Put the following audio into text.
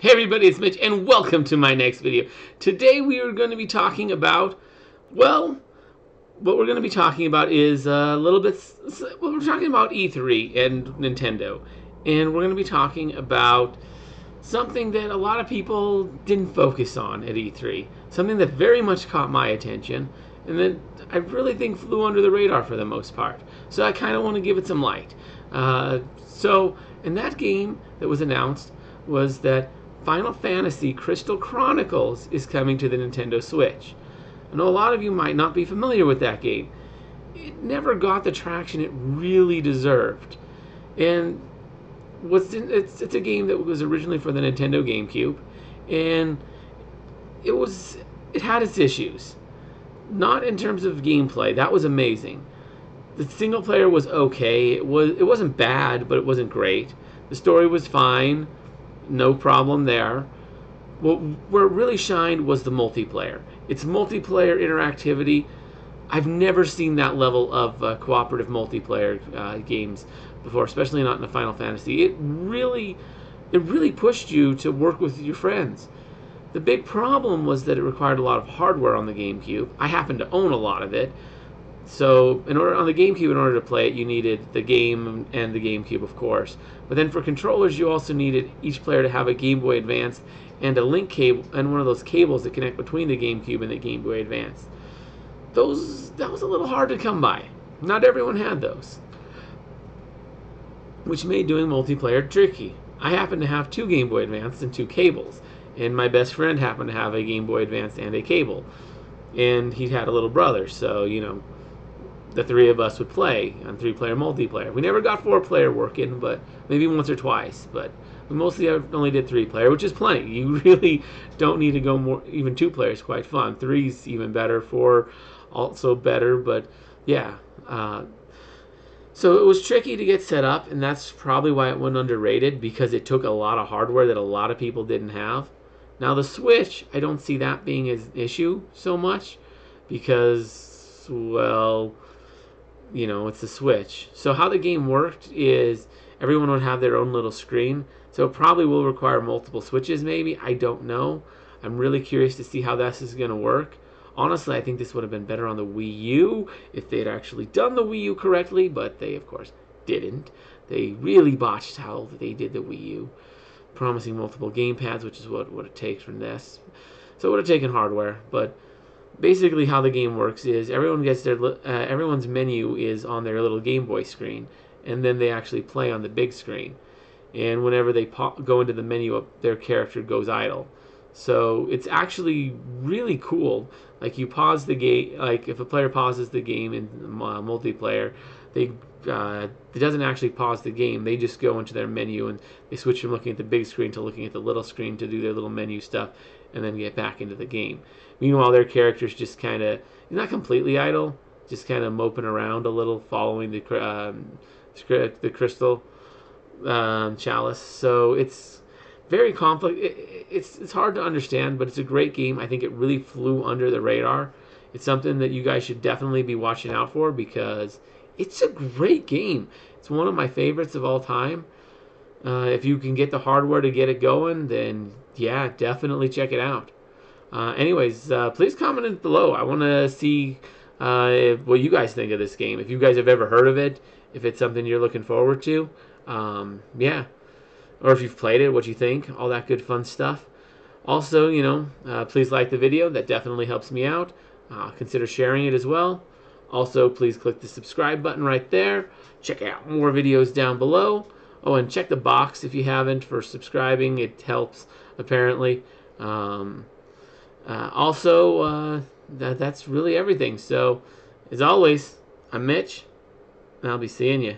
Hey everybody, it's Mitch, and welcome to my next video. Today we are going to be talking about, well, what we're going to be talking about is a little bit, we're talking about E3 and Nintendo. And we're going to be talking about something that a lot of people didn't focus on at E3. Something that very much caught my attention, and that I really think flew under the radar for the most part. So I kind of want to give it some light. And that game that was announced was that Final Fantasy Crystal Chronicles is coming to the Nintendo Switch. I know a lot of you might not be familiar with that game. It never got the traction it really deserved. And it's a game that was originally for the Nintendo GameCube, and it had its issues. Not in terms of gameplay. That was amazing. The single player was okay. It wasn't bad, but it wasn't great. The story was fine. No problem there. Where it really shined was the multiplayer. Its multiplayer interactivity. I've never seen that level of cooperative multiplayer games before, especially not in a Final Fantasy. It really pushed you to work with your friends. The big problem was that it required a lot of hardware on the GameCube. I happen to own a lot of it. So on the GameCube, in order to play it, you needed the game and the GameCube, of course. But then for controllers, you also needed each player to have a Game Boy Advance and a link cable and one of those cables that connect between the GameCube and the Game Boy Advance. That was a little hard to come by. Not everyone had those, which made doing multiplayer tricky. I happen to have two Game Boy Advance and two cables, and my best friend happened to have a Game Boy Advance and a cable, and he had a little brother, so the three of us would play on 3-player multiplayer. We never got 4-player working, but maybe once or twice. But we mostly only did 3-player, which is plenty. You really don't need to go more. Even 2-player is quite fun. 3's even better. 4 also better. But yeah. So it was tricky to get set up, and that's probably why it went underrated, because it took a lot of hardware that a lot of people didn't have. Now the Switch, I don't see that being an issue so much, because, well, it's the Switch. So how the game worked is everyone would have their own little screen. So it probably will require multiple Switches, maybe. I don't know. I'm really curious to see how this is going to work. Honestly, I think this would have been better on the Wii U if they had actually done the Wii U correctly, but they, of course, didn't. They really botched how they did the Wii U, promising multiple gamepads, which is what it takes from this. So it would have taken hardware, but basically how the game works is everyone gets everyone's menu is on their little Game Boy screen, and then they actually play on the big screen. And whenever they go into the menu, their character goes idle. So it's actually really cool. Like, you pause the game. Like, if a player pauses the game in multiplayer, it doesn't actually pause the game. They just go into their menu and they switch from looking at the big screen to looking at the little screen to do their little menu stuff, and then get back into the game. Meanwhile, their character's just kind of, not completely idle, just kind of moping around a little, following the crystal chalice. So it's very complex. It's hard to understand, but it's a great game. I think it really flew under the radar. It's something that you guys should definitely be watching out for, because it's a great game. It's one of my favorites of all time. If you can get the hardware to get it going, then yeah, definitely check it out. Anyways, please comment below. I want to see what you guys think of this game. If you guys have ever heard of it, if it's something you're looking forward to, yeah. Or if you've played it, what you think, all that good fun stuff. Also, please like the video. That definitely helps me out. Consider sharing it as well. Also, please click the subscribe button right there. Check out more videos down below. Oh, and check the box if you haven't for subscribing. It helps, apparently. That's really everything. So, as always, I'm Mitch, and I'll be seeing you.